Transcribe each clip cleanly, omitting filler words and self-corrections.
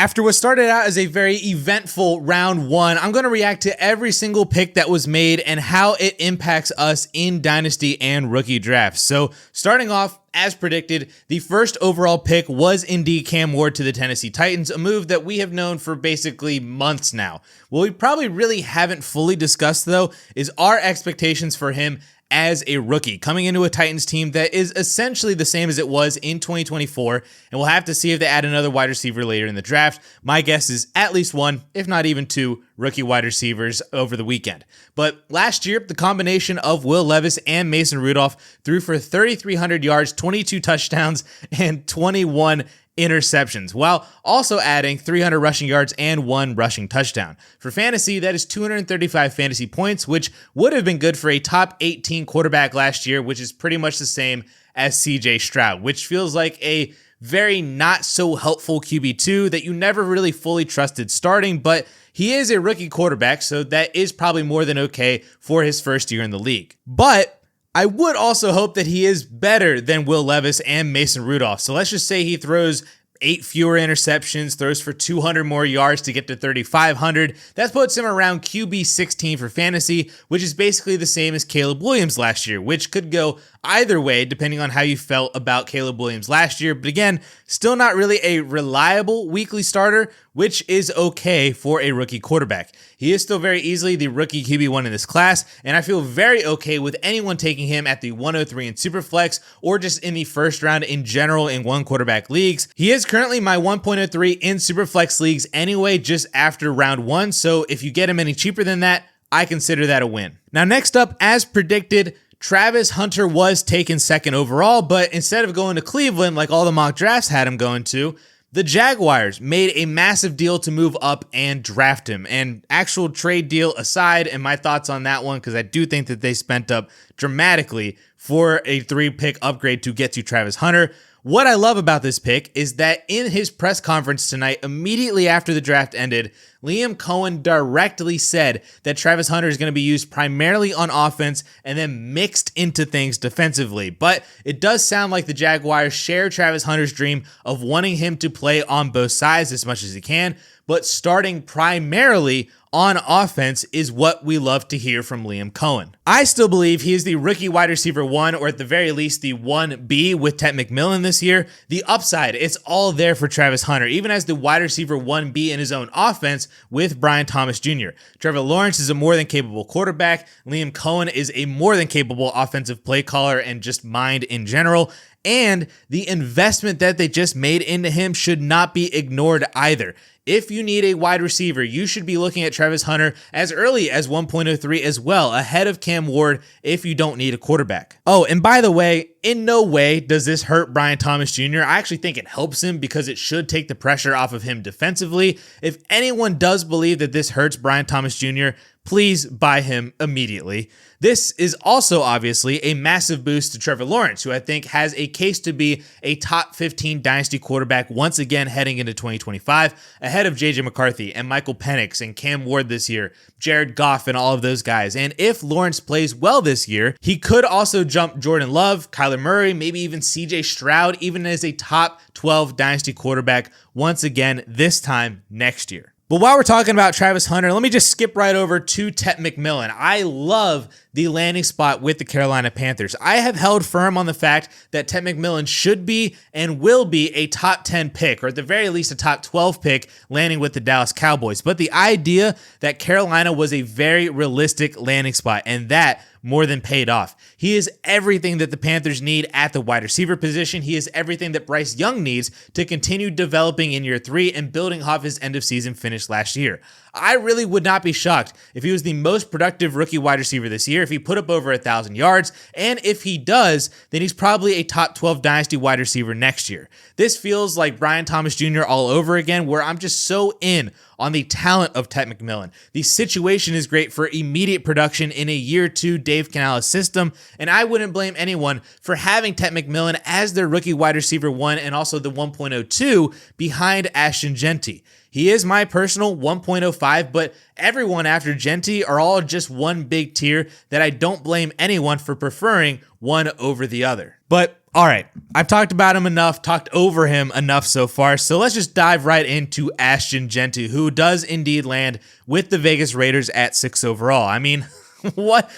After what started out as a very eventful round one, I'm going to react to every single pick that was made and how it impacts us in Dynasty and rookie drafts. So starting off, as predicted, the first overall pick was indeed Cam Ward to the Tennessee Titans, a move that we have known for basically months now. What we probably really haven't fully discussed, though, is our expectations for him as a rookie, coming into a Titans team that is essentially the same as it was in 2024, and we'll have to see if they add another wide receiver later in the draft. My guess is at least one, if not even two, rookie wide receivers over the weekend. But last year, the combination of Will Levis and Mason Rudolph threw for 3,300 yards, 22 touchdowns, and 21 interceptions, while also adding 300 rushing yards and 1 rushing touchdown. For fantasy, that is 235 fantasy points, which would have been good for a top 18 quarterback last year, which is pretty much the same as CJ Stroud, which feels like a very not so helpful QB2 that you never really fully trusted starting, but he is a rookie quarterback, so that is probably more than okay for his first year in the league. But I would also hope that he is better than Will Levis and Mason Rudolph. So let's just say he throws 8 fewer interceptions, throws for 200 more yards to get to 3,500. That puts him around QB 16 for fantasy, which is basically the same as Caleb Williams last year, which could go either way depending on how you felt about Caleb Williams last year. But again, still not really a reliable weekly starter, which is okay for a rookie quarterback. He is still very easily the rookie QB1 in this class, and I feel very okay with anyone taking him at the 103 in Superflex or just in the first round in general in one quarterback leagues. He is currently my 1.03 in Superflex leagues anyway, just after round 1, so if you get him any cheaper than that, I consider that a win. Now next up, as predicted, Travis Hunter was taken second overall, but instead of going to Cleveland like all the mock drafts had him going to, the Jaguars made a massive deal to move up and draft him. And actual trade deal aside, and my thoughts on that one, because I do think that they spent up dramatically for a 3-pick upgrade to get to Travis Hunter. What I love about this pick is that in his press conference tonight, immediately after the draft ended, Liam Cohen directly said that Travis Hunter is going to be used primarily on offense and then mixed into things defensively. But it does sound like the Jaguars share Travis Hunter's dream of wanting him to play on both sides as much as he can, but starting primarily on offense is what we love to hear from Liam Cohen. I still believe he is the rookie wide receiver 1, or at the very least the 1B with Tet McMillan this year. The upside, it's all there for Travis Hunter, even as the wide receiver 1B in his own offense with Brian Thomas Jr. Trevor Lawrence is a more than capable quarterback. Liam Cohen is a more than capable offensive play caller and just mind in general. And the investment that they just made into him should not be ignored either. If you need a wide receiver, you should be looking at Travis Hunter as early as 1.03 as well, ahead of Cam Ward if you don't need a quarterback. Oh, and by the way, in no way does this hurt Brian Thomas Jr. I actually think it helps him because it should take the pressure off of him defensively. If anyone does believe that this hurts Brian Thomas Jr., please buy him immediately. This is also obviously a massive boost to Trevor Lawrence, who I think has a case to be a top 15 Dynasty quarterback once again heading into 2025, ahead of JJ McCarthy and Michael Penix and Cam Ward this year, Jared Goff and all of those guys. And if Lawrence plays well this year, he could also jump Jordan Love, Kyler Murray, maybe even CJ Stroud, even as a top 12 Dynasty quarterback once again this time next year. But while we're talking about Travis Hunter, let me just skip right over to Tet McMillan. I love the landing spot with the Carolina Panthers. I have held firm on the fact that Tet McMillan should be and will be a top 10 pick, or at the very least a top 12 pick, landing with the Dallas Cowboys. But the idea that Carolina was a very realistic landing spot, and that more than paid off. He is everything that the Panthers need at the wide receiver position. He is everything that Bryce Young needs to continue developing in year 3 and building off his end of season finish last year. I really would not be shocked if he was the most productive rookie wide receiver this year, if he put up over 1,000 yards, and if he does, then he's probably a top 12 Dynasty wide receiver next year. This feels like Brian Thomas Jr. all over again, where I'm just so in on the talent of Tet McMillan. The situation is great for immediate production in a year 2 Dave Canales system, and I wouldn't blame anyone for having Tet McMillan as their rookie wide receiver 1 and also the 1.02 behind Ashton Jeanty. He is my personal 1.05, but everyone after Jeanty are all just one big tier that I don't blame anyone for preferring one over the other. But all right, I've talked about him enough, talked over him enough so far, so let's just dive right into Ashton Jeanty, who does indeed land with the Vegas Raiders at 6 overall. I mean, what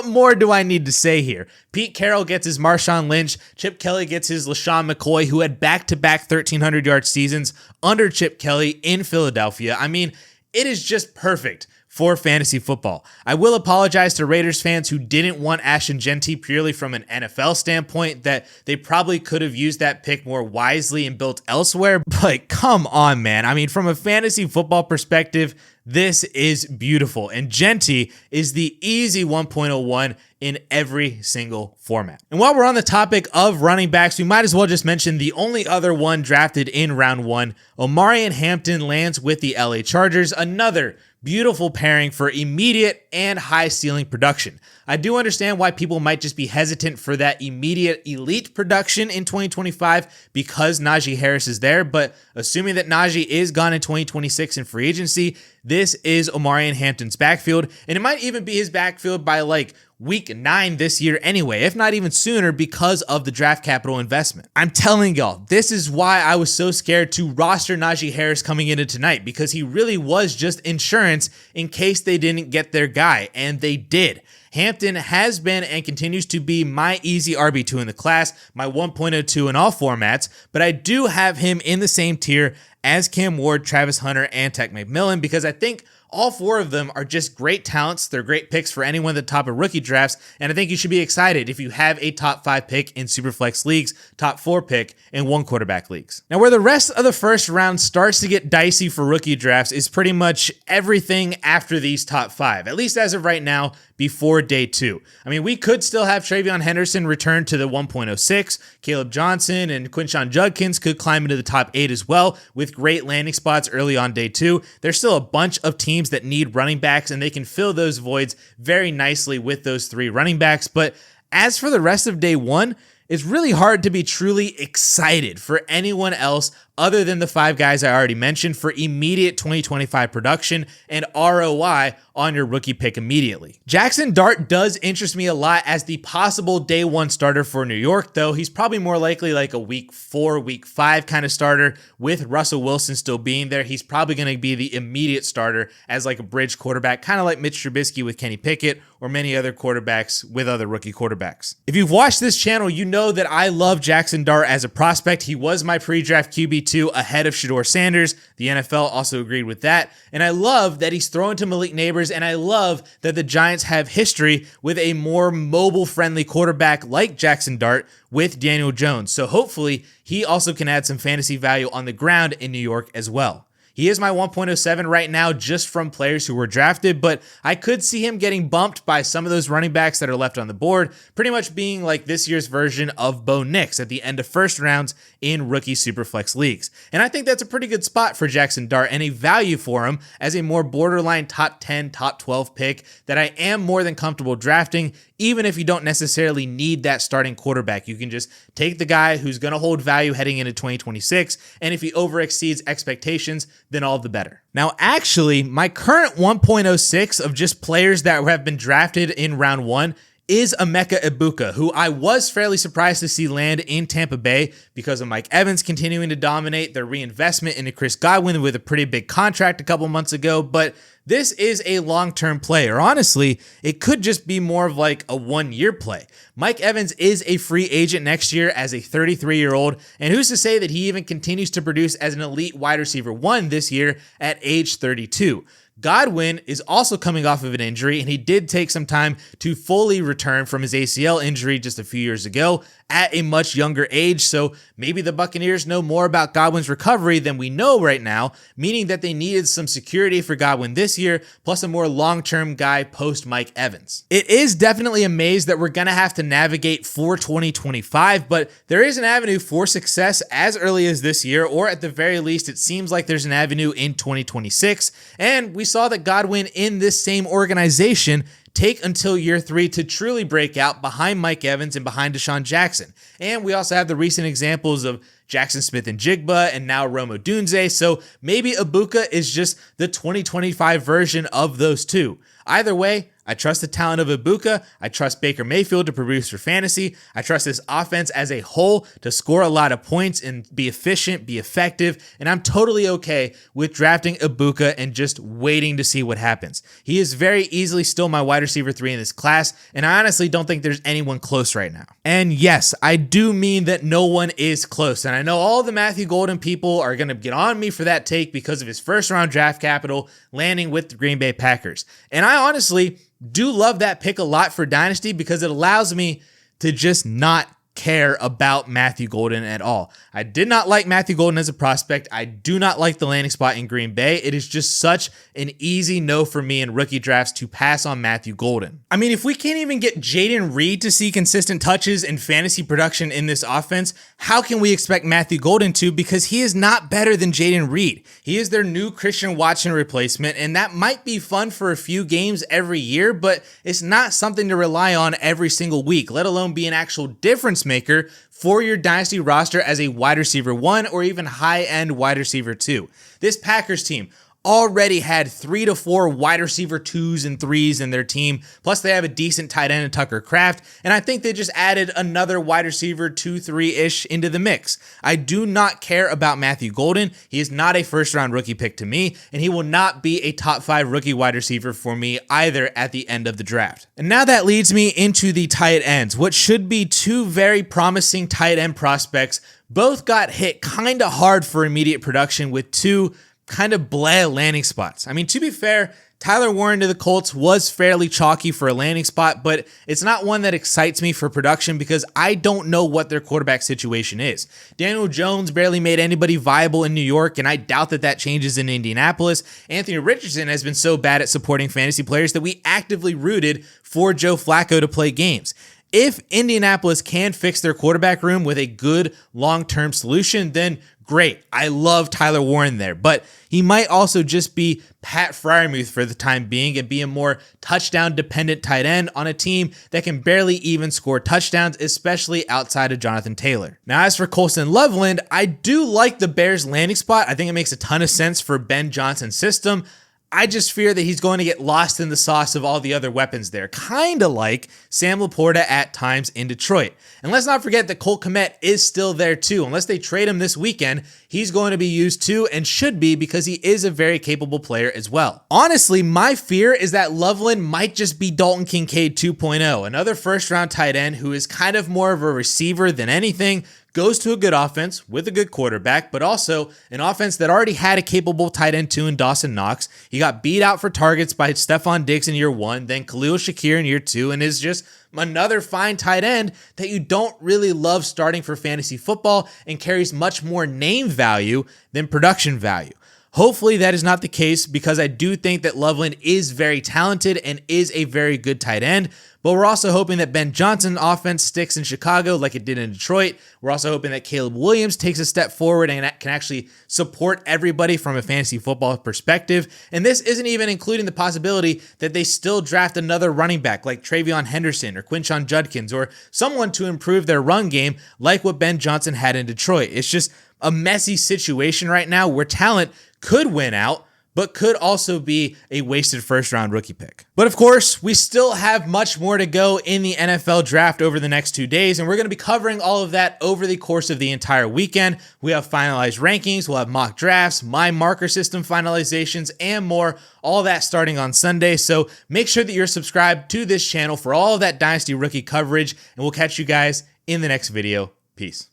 more do I need to say here? Pete Carroll gets his Marshawn Lynch, Chip Kelly gets his LaShawn McCoy, who had back-to-back 1,300-yard seasons under Chip Kelly in Philadelphia. I mean, it is just perfect for fantasy football. I will apologize to Raiders fans who didn't want Ashton Jeanty purely from an NFL standpoint, that they probably could have used that pick more wisely and built elsewhere, but come on, man. I mean, from a fantasy football perspective, this is beautiful, and Jeanty is the easy 1.01 in every single format. And while we're on the topic of running backs, we might as well just mention the only other one drafted in round 1. Omarion Hampton lands with the LA Chargers, another beautiful pairing for immediate and high ceiling production. I do understand why people might just be hesitant for that immediate elite production in 2025 because Najee Harris is there, but assuming that Najee is gone in 2026 in free agency, this is Omarion Hampton's backfield, and it might even be his backfield by like week 9 this year anyway, if not even sooner, because of the draft capital investment. I'm telling y'all, this is why I was so scared to roster Najee Harris coming into tonight, because he really was just insurance in case they didn't get their guy, and they did. Hampton has been and continues to be my easy RB2 in the class, my 1.02 in all formats, but I do have him in the same tier as Cam Ward, Travis Hunter, and Tet McMillan, because I think all 4 of them are just great talents. They're great picks for anyone at the top of rookie drafts, and I think you should be excited if you have a top 5 pick in Superflex leagues, top 4 pick in 1 quarterback leagues. Now, where the rest of the first round starts to get dicey for rookie drafts is pretty much everything after these top 5, at least as of right now, before day 2. I mean, we could still have Travion Henderson return to the 1.06. Caleb Johnson and Quinshon Judkins could climb into the top 8 as well, with great landing spots early on day 2. There's still a bunch of teams that need running backs, and they can fill those voids very nicely with those 3 running backs. But as for the rest of day 1, it's really hard to be truly excited for anyone else other than the 5 guys I already mentioned for immediate 2025 production and ROI on your rookie pick immediately. Jaxson Dart does interest me a lot as the possible day 1 starter for New York, though he's probably more likely like a week 4, week 5 kind of starter with Russell Wilson still being there. He's probably going to be the immediate starter as like a bridge quarterback, kind of like Mitch Trubisky with Kenny Pickett or many other quarterbacks with other rookie quarterbacks. If you've watched this channel, you know that I love Jaxson Dart as a prospect. He was my pre-draft QB2 ahead of Shedeur Sanders. The NFL also agreed with that. And I love that he's thrown to Malik Neighbors, and I love that the Giants have history with a more mobile-friendly quarterback like Jaxson Dart with Daniel Jones. So hopefully he also can add some fantasy value on the ground in New York as well. He is my 1.07 right now just from players who were drafted, but I could see him getting bumped by some of those running backs that are left on the board, pretty much being like this year's version of Bo Nix at the end of first rounds in rookie Superflex leagues. And I think that's a pretty good spot for Jaxson Dart and a value for him as a more borderline top 10, top 12 pick that I am more than comfortable drafting, even if you don't necessarily need that starting quarterback. You can just take the guy who's going to hold value heading into 2026, and if he overexceeds expectations, then all the better. Now, actually, my current 1.06 of just players that have been drafted in round 1 is Emeka Egbuka, who I was fairly surprised to see land in Tampa Bay because of Mike Evans continuing to dominate, their reinvestment into Chris Godwin with a pretty big contract a couple months ago, but this is a long-term play, or honestly, it could just be more of like a 1-year play. Mike Evans is a free agent next year as a 33-year-old, and who's to say that he even continues to produce as an elite wide receiver 1 this year at age 32. Godwin is also coming off of an injury, and he did take some time to fully return from his ACL injury just a few years ago at a much younger age, so maybe the Buccaneers know more about Godwin's recovery than we know right now, meaning that they needed some security for Godwin this year, plus a more long-term guy post Mike Evans. It is definitely a maze that we're going to have to navigate for 2025, but there is an avenue for success as early as this year, or at the very least, it seems like there's an avenue in 2026, and we saw that Godwin in this same organization take until year 3 to truly break out behind Mike Evans and behind Deshaun Jackson. And we also have the recent examples of Jackson Smith-Njigba and now Rome Odunze, so maybe Egbuka is just the 2025 version of those two. Either way, I trust the talent of Egbuka. I trust Baker Mayfield to produce for fantasy. I trust this offense as a whole to score a lot of points and be efficient, be effective. And I'm totally okay with drafting Egbuka and just waiting to see what happens. He is very easily still my wide receiver 3 in this class, and I honestly don't think there's anyone close right now. And yes, I do mean that no one is close. And I know all the Matthew Golden people are going to get on me for that take because of his first round draft capital landing with the Green Bay Packers. And I honestly do love that pick a lot for Dynasty because it allows me to just not care about Matthew Golden at all. I did not like Matthew Golden as a prospect. I do not like the landing spot in Green Bay. It is just such an easy no for me in rookie drafts to pass on Matthew Golden. I mean, if we can't even get Jayden Reed to see consistent touches and fantasy production in this offense, how can we expect Matthew Golden to? Because he is not better than Jayden Reed. He is their new Christian Watson replacement, and that might be fun for a few games every year, but it's not something to rely on every single week, let alone be an actual difference maker for your Dynasty roster as a wide receiver 1 or even high-end wide receiver 2. This Packers team already had 3 to 4 wide receiver 2s and 3s in their team. Plus they have a decent tight end in Tucker Kraft. And I think they just added another wide receiver 2-3-ish into the mix. I do not care about Matthew Golden. He is not a first round rookie pick to me, and he will not be a top 5 rookie wide receiver for me either at the end of the draft. And now that leads me into the tight ends, what should be 2 very promising tight end prospects. Both got hit kind of hard for immediate production with 2 kind of bleh landing spots. I mean, to be fair, Tyler Warren to the Colts was fairly chalky for a landing spot, but it's not one that excites me for production because I don't know what their quarterback situation is. Daniel Jones barely made anybody viable in New York, and I doubt that that changes in Indianapolis. Anthony Richardson has been so bad at supporting fantasy players that we actively rooted for Joe Flacco to play games. If Indianapolis can fix their quarterback room with a good long-term solution, then great. I love Tyler Warren there, but he might also just be Pat Freiermuth for the time being and be a more touchdown-dependent tight end on a team that can barely even score touchdowns, especially outside of Jonathan Taylor. Now, as for Colston Loveland, I do like the Bears landing spot. I think it makes a ton of sense for Ben Johnson's system. I just fear that he's going to get lost in the sauce of all the other weapons there, kind of like Sam Laporta at times in Detroit. And let's not forget that Cole Kmet is still there too. Unless they trade him this weekend, he's going to be used too and should be because he is a very capable player as well. Honestly, my fear is that Loveland might just be Dalton Kincaid 2.0, another first-round tight end who is kind of more of a receiver than anything, goes to a good offense with a good quarterback, but also an offense that already had a capable tight end too in Dawson Knox. He got beat out for targets by Stephon Diggs in year 1, then Khalil Shakir in year 2, and is just another fine tight end that you don't really love starting for fantasy football and carries much more name value than production value. Hopefully that is not the case because I do think that Loveland is very talented and is a very good tight end, but we're also hoping that Ben Johnson's offense sticks in Chicago like it did in Detroit. We're also hoping that Caleb Williams takes a step forward and can actually support everybody from a fantasy football perspective. And this isn't even including the possibility that they still draft another running back like Travion Henderson or Quinshon Judkins or someone to improve their run game like what Ben Johnson had in Detroit. It's just a messy situation right now where talent could win out, but could also be a wasted first-round rookie pick. But of course, we still have much more to go in the NFL draft over the next 2 days, and we're going to be covering all of that over the course of the entire weekend. We have finalized rankings, we'll have mock drafts, my marker system finalizations, and more, all that starting on Sunday. So make sure that you're subscribed to this channel for all of that Dynasty rookie coverage, and we'll catch you guys in the next video. Peace.